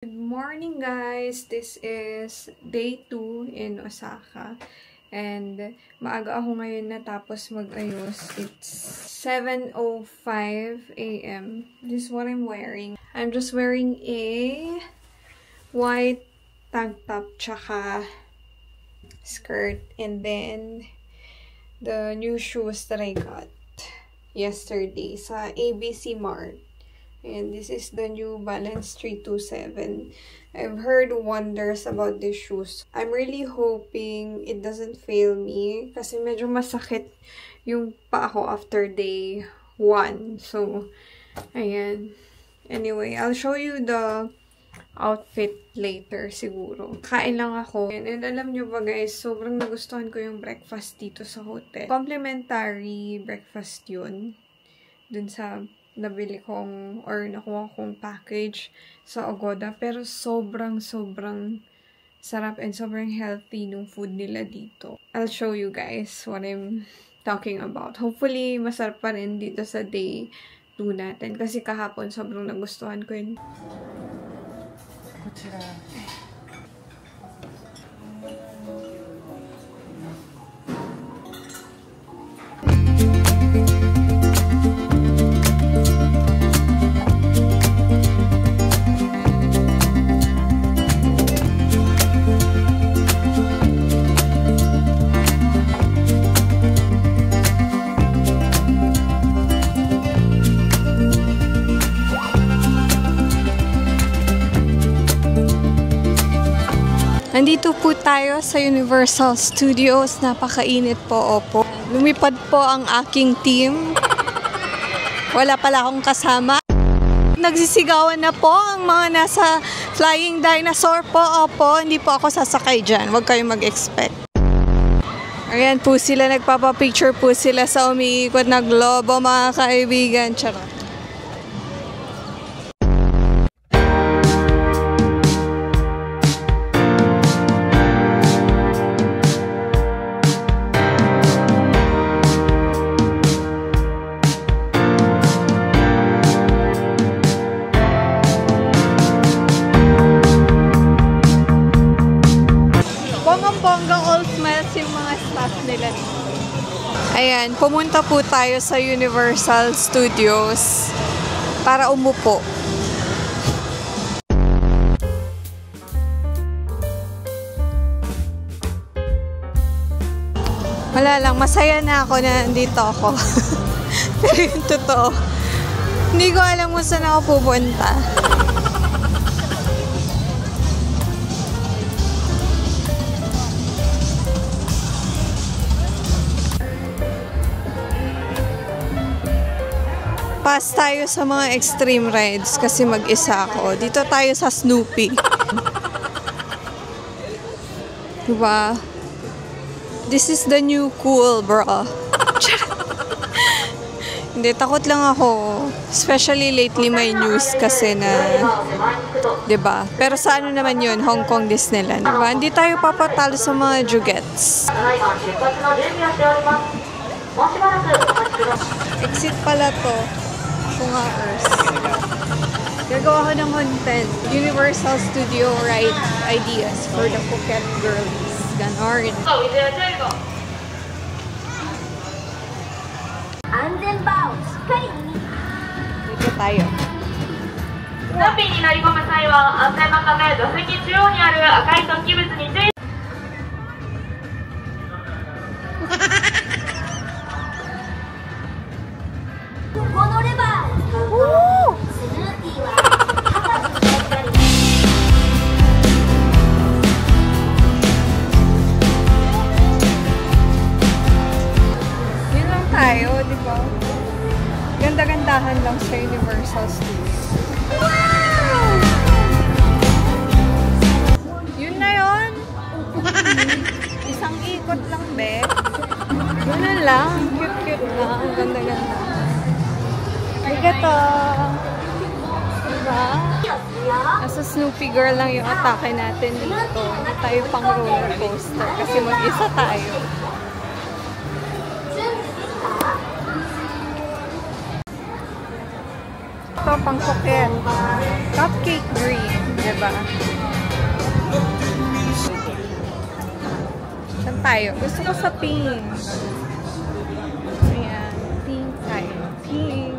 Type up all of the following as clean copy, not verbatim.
Good morning guys! This is day 2 in Osaka. And maaga ako ngayon natapos mag-ayos. It's 7:05 a.m. This is what I'm wearing. I'm just wearing a white tank top tsaka skirt. And then the new shoes that I got yesterday sa ABC Mart. And this is the New Balance 327. I've heard wonders about these shoes. I'm really hoping it doesn't fail me kasi medyo masakit yung paa ko after day 1. So, ayan. Anyway, I'll show you the outfit later siguro. Kain lang ako. And alam nyo ba guys, sobrang nagustuhan ko yung breakfast dito sa hotel. Complimentary breakfast yun. Dun sa nabili kong or nakuha kong package sa Agoda. Pero sobrang sarap and sobrang healthy nung food nila dito. I'll show you guys what I'm talking about. Hopefully, masarap pa rin dito sa day 2 natin. Kasi kahapon sobrang nagustuhan ko yun. Nandito po tayo sa Universal Studios. Napakainit po, opo. Lumipad po ang aking team. Wala pala akong kasama. Nagsisigawan na po ang mga nasa Flying Dinosaur po, opo. Hindi po ako sasakay dyan. Huwag kayong mag-expect. Ayan po sila. Nagpapapicture po sila sa umiikot na globo, mga kaibigan. Charot. Bonggang all smiles yung mga staff nila. Ayan, pumunta po tayo sa Universal Studios para umupo. Wala lang, masaya na ako na nandito ako. Pero yung totoo, hindi ko alam kung saan ako pupunta. Pass tayo sa mga extreme rides kasi mag-isa ako. Dito tayo sa Snoopy. Diba? This is the new cool, bro. Hindi, takot lang ako. Especially lately may news kasi na, diba? Pero sa ano naman yun? Hong Kong Disneyland. Diba? Hindi tayo papatalo sa mga jugets. Exit pala to. Earth. Gagawa ko ng content. Universal Studio ride ideas for the Phuket girls. Ganon. Dito tayo. スヌーピーに乗り込む際は安全のため座席中央にある赤い突起物に注意。このレバーを使うとスヌーピーは肩と左に。Yun lang tayo, di ba? Ganda-gandahan lang sa Universal Studios. Wow! Yun na yun. Isang ikot lang, be. Ganun lang. Cute-cute lang. Ang ganda-ganda. Arigato! Diba? Nasa Snoopy girl lang yung atake natin dito. Hindi tayo pang roller coaster kasi mag-isa tayo. Ito pang Phuket. Cupcake green. Diba? Saan tayo? Gusto ko sa pink. Ayan. Pink tayo. Pink.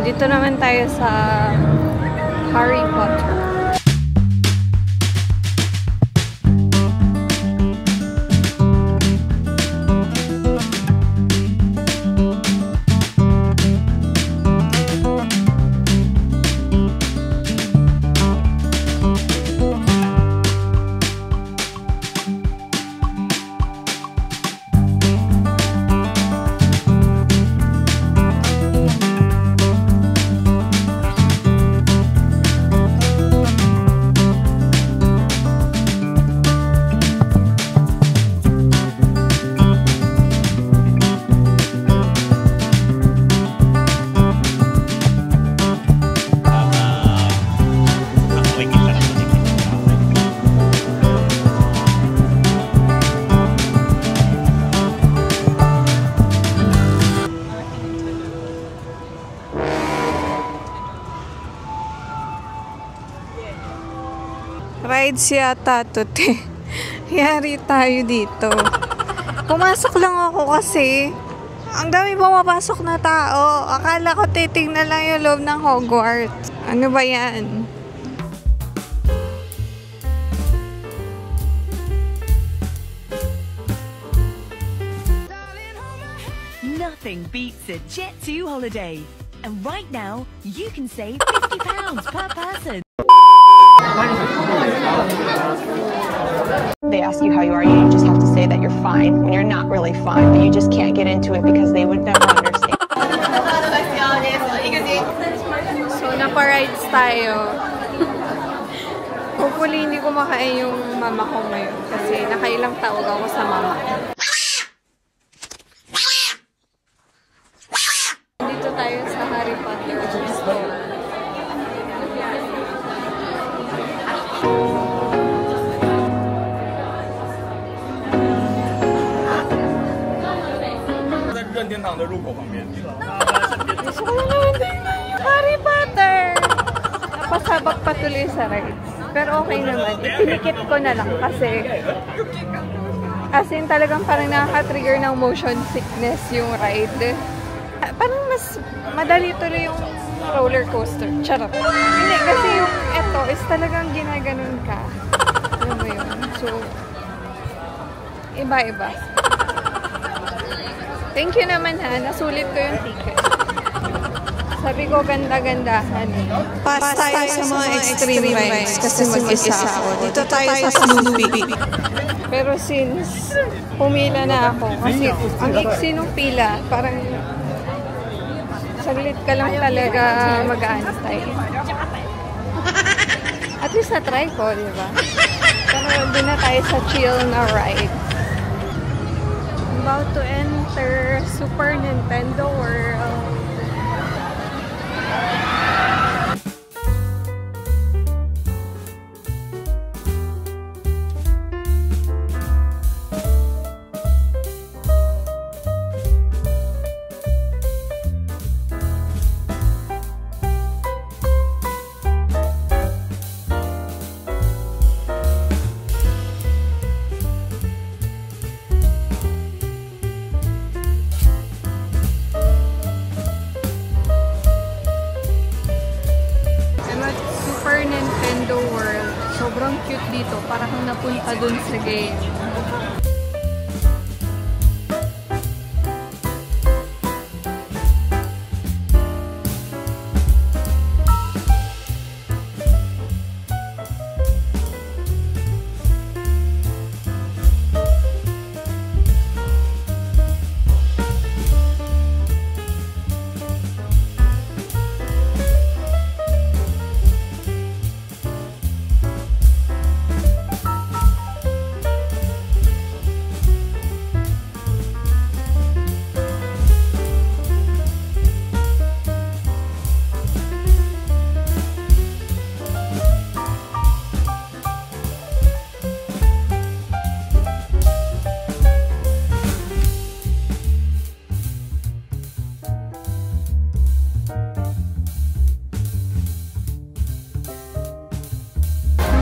Dito naman tayo sa Harry Potter. Rides yata to, te. Yari tayo dito. Pumasok lang ako kasi ang dami pumapasok na tao. Akala ko titignan lang yung loob ng Hogwarts. Ano ba yan? Nothing beats a Jet2 holiday. And right now, you can save £50 per person. They ask you how you are, you just have to say that you're fine when you're not really fine, but you just can't get into it because they would never understand. So, napa-rides tayo. Hopefully, hindi ko makain yung mama ko ngayon kasi nakailang tawag ako sa mama. Dito tayo sa Harry Potter store. Gusto ko na naman tingnan yung Harry Potter! Napasabak patuloy sa rides. Pero okay naman. Itinikit ko na lang kasi as in talagang parang nakaka-trigger ng motion sickness yung ride. Parang mas madali tuloy yung roller coaster. Charot. Hindi, kasi yung eto is talagang ginaganon ka. Alam mo yun? So, iba-iba. Thank you naman ha. Nasulit ko yung ticket. Sabi ko, ganda-gandahan. Pass tayo sa mga extreme rides kasi mag-isa ako. Dito tayo sa Snoopy. Pero since pumila na ako, kasi ang iksi nung pila, parang saglit ka lang talaga mag-aantay. At least na-try ko, di ba? Pero doon na tayo sa chill na ride. About to enter Super Nintendo World. cute dito. Para kang napunta dun sa game.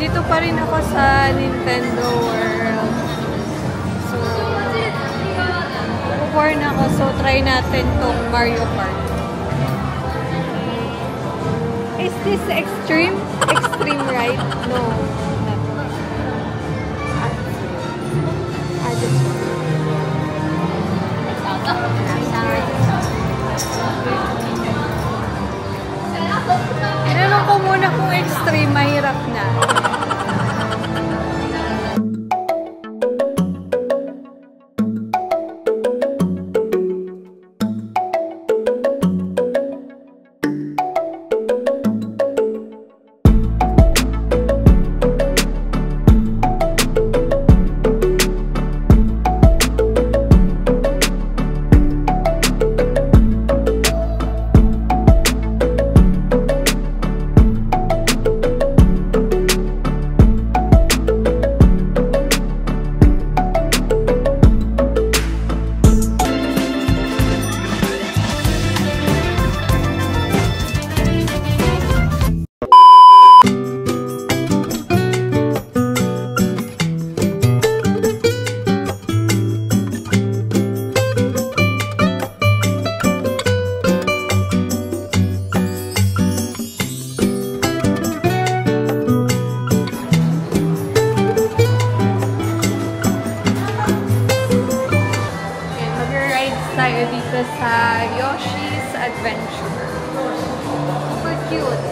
Dito pa rin ako sa Nintendo World. So, before na ako. So, try natin tong Mario Kart. Is this extreme? Extreme ride? No. I just want. Tinanong ko muna kung extreme, mahirap na. Tayo dito sa Yoshi's Adventure. Super cute.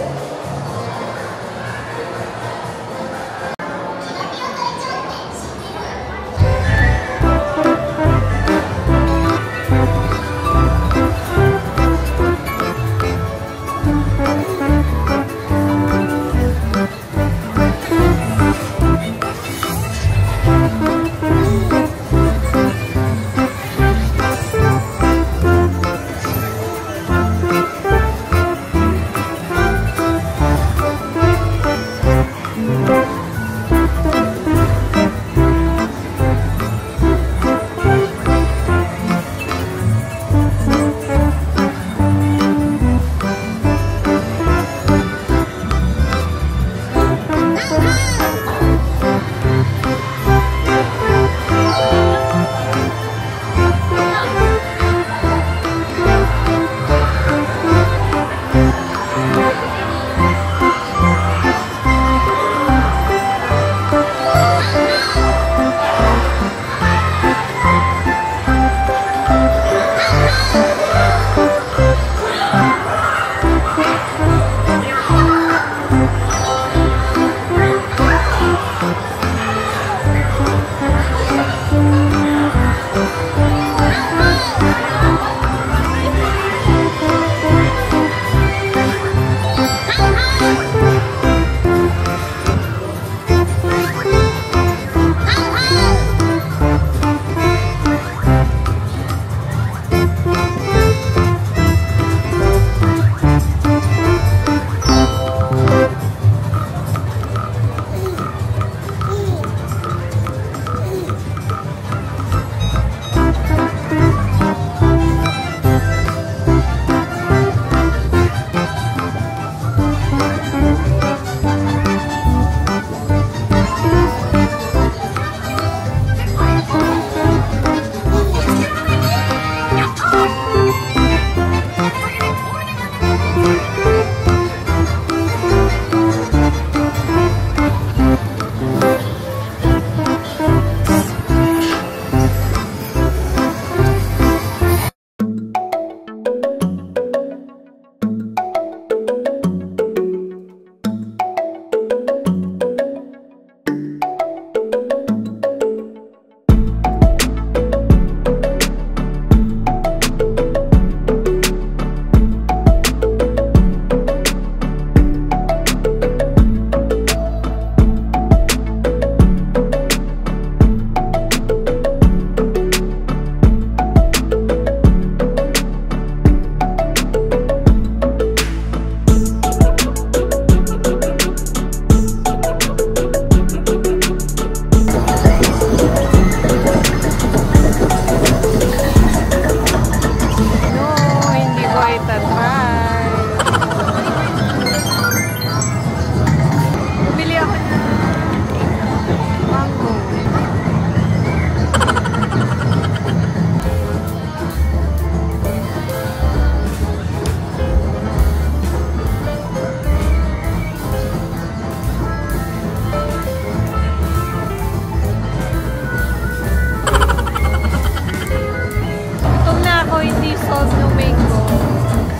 salt no mango.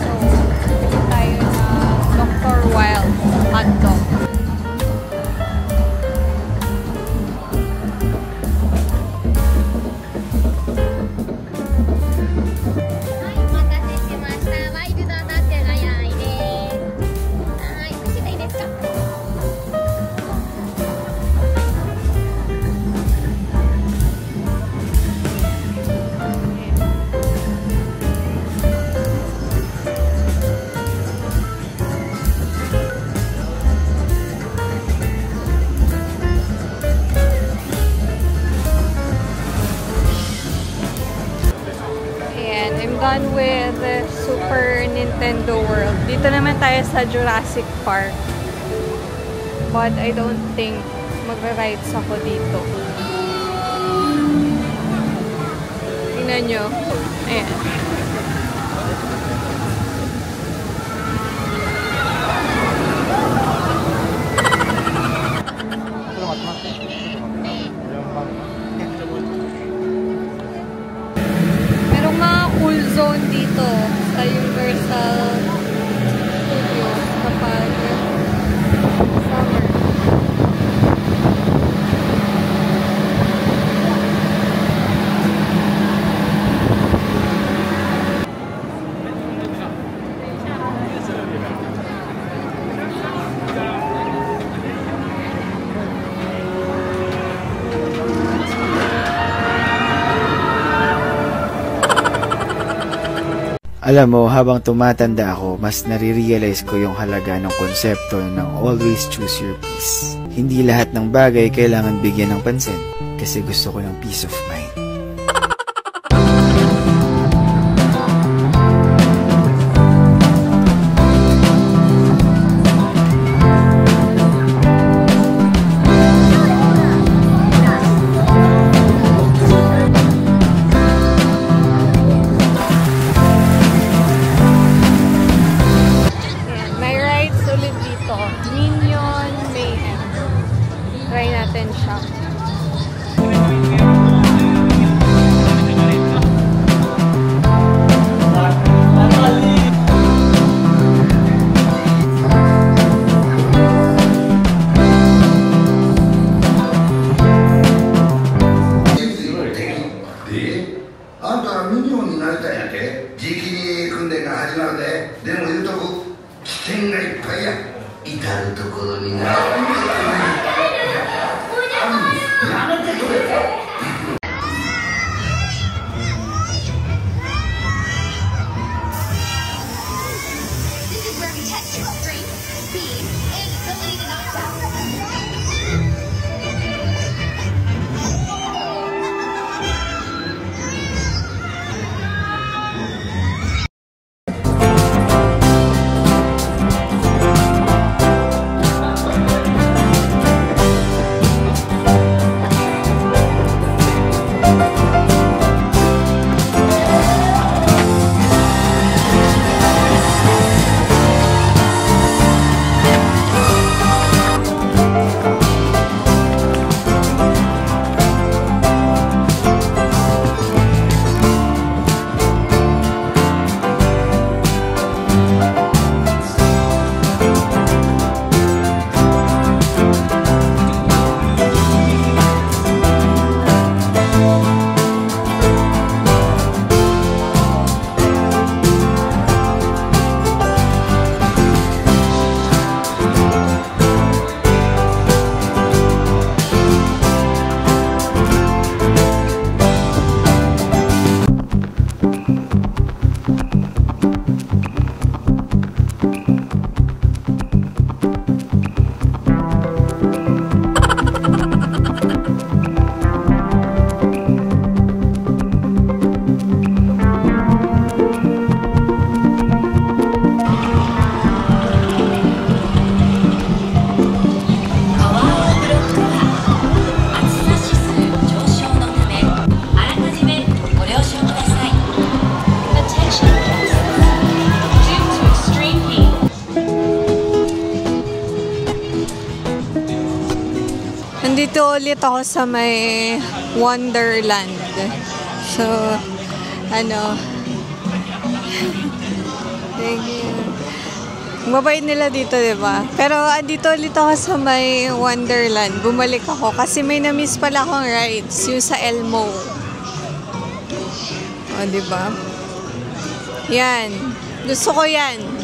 So, bili tayo ng Dr. Wild hotdog. Done with Super Nintendo World. Dito naman tayo sa Jurassic Park. But I don't think magra-rides ako dito. Tingnan nyo. Ayan. Cool zone dito sa Universal Studios kapag summer. Alam mo, habang tumatanda ako, mas nare-realize ko yung halaga ng konsepto ng always choose your peace. Hindi lahat ng bagay kailangan bigyan ng pansin kasi gusto ko ng peace of mind. Nandito ulit ako sa may Wonderland. So, Thank you. Mabait nila dito, diba? Pero andito ulit ako sa may Wonderland. Bumalik ako kasi may na-miss pala akong rides. Yung sa Elmo. O, diba? Yan. Gusto ko yan.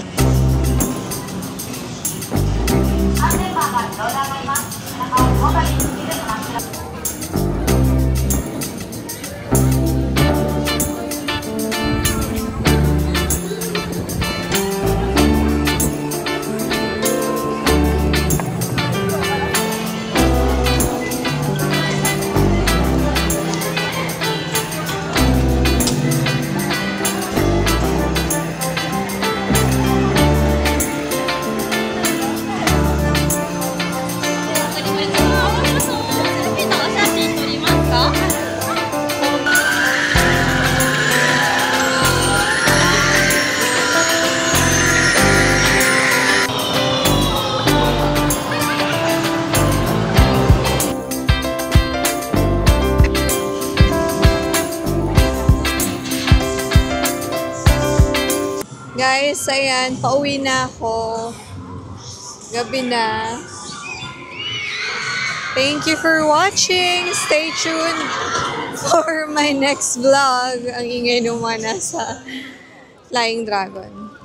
Guys, ayan, pauwi na ako. Gabi na. Thank you for watching. Stay tuned for my next vlog. Ang ingay naman nasa Flying Dragon.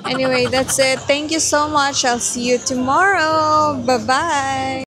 Anyway, that's it. Thank you so much. I'll see you tomorrow. Bye-bye.